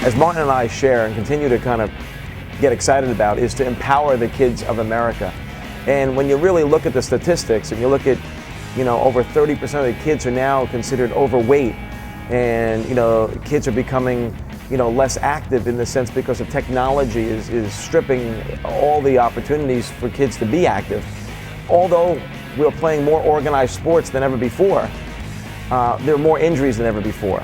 as Martin and I share and continue to kind of get excited about, is to empower the kids of America. And when you really look at the statistics and you look at, over 30% of the kids are now considered overweight, and, kids are becoming, less active in the sense because of technology is stripping all the opportunities for kids to be active. Although we're playing more organized sports than ever before, there are more injuries than ever before.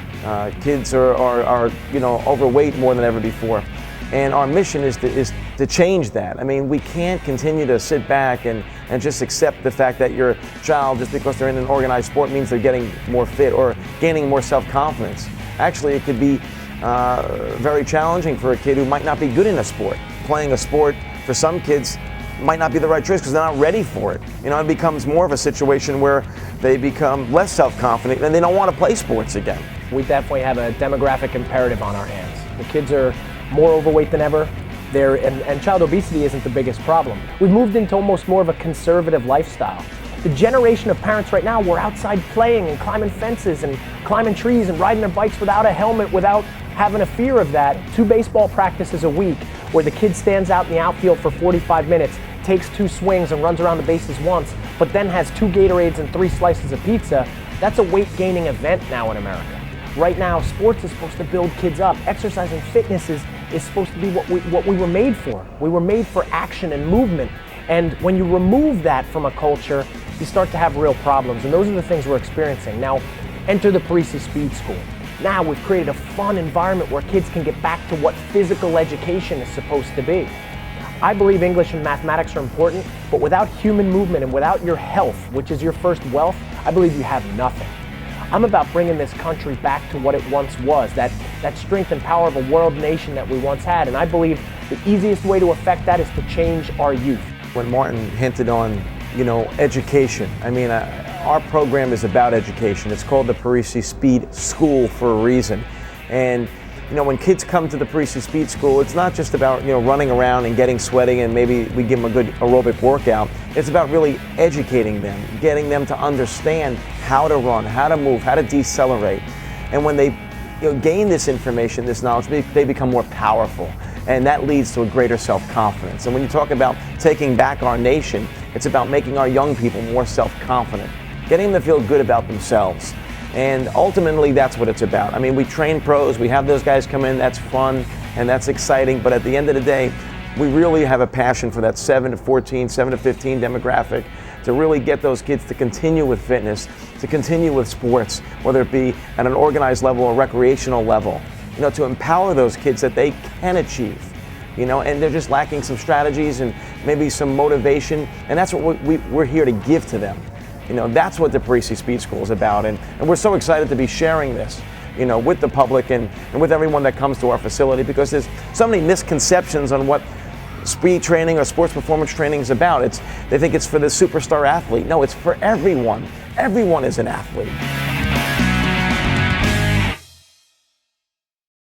Kids are overweight more than ever before. And our mission is to change that. I mean, we can't continue to sit back and just accept the fact that your child, just because they're in an organized sport, means they're getting more fit or gaining more self-confidence. Actually, it could be very challenging for a kid who might not be good in a sport. Playing a sport, for some kids, might not be the right choice because they're not ready for it. It becomes more of a situation where they become less self-confident and they don't want to play sports again. We definitely have a demographic imperative on our hands. The kids are more overweight than ever. And child obesity isn't the biggest problem. We've moved into almost more of a conservative lifestyle. The generation of parents right now, we're outside playing and climbing fences and climbing trees and riding their bikes without a helmet, without having a fear of that. 2 baseball practices a week where the kid stands out in the outfield for 45 minutes, takes 2 swings and runs around the bases once, but then has 2 Gatorades and 3 slices of pizza. That's a weight gaining event now in America. Right now, sports is supposed to build kids up. Exercise and fitness is supposed to be what we were made for. We were made for action and movement. And when you remove that from a culture, you start to have real problems. And those are the things we're experiencing. Now, enter the Parisi Speed School. Now we've created a fun environment where kids can get back to what physical education is supposed to be. I believe English and mathematics are important, but without human movement and without your health, which is your first wealth, I believe you have nothing. I'm about bringing this country back to what it once was, that strength and power of a world nation that we once had. And I believe the easiest way to affect that is to change our youth. When Martin hinted on, education, I mean, our program is about education. It's called the Parisi Speed School for a reason. And when kids come to the Parisi Speed School, it's not just about, running around and getting sweaty and maybe we give them a good aerobic workout. It's about really educating them, getting them to understand how to run, how to move, how to decelerate. And when they gain this information, this knowledge, they become more powerful. And that leads to a greater self-confidence. And when you talk about taking back our nation, it's about making our young people more self-confident, getting them to feel good about themselves. And ultimately, that's what it's about. I mean, we train pros, we have those guys come in, that's fun and that's exciting, but at the end of the day, we really have a passion for that 7 to 14, 7 to 15 demographic to really get those kids to continue with fitness, to continue with sports, whether it be at an organized level or recreational level, to empower those kids that they can achieve, and they're just lacking some strategies and maybe some motivation, and that's what we're here to give to them. That's what the Parisi Speed School is about, and we're so excited to be sharing this, with the public and with everyone that comes to our facility, because there's so many misconceptions on what speed training or sports performance training is about. They think it's for the superstar athlete. No, it's for everyone. Everyone is an athlete.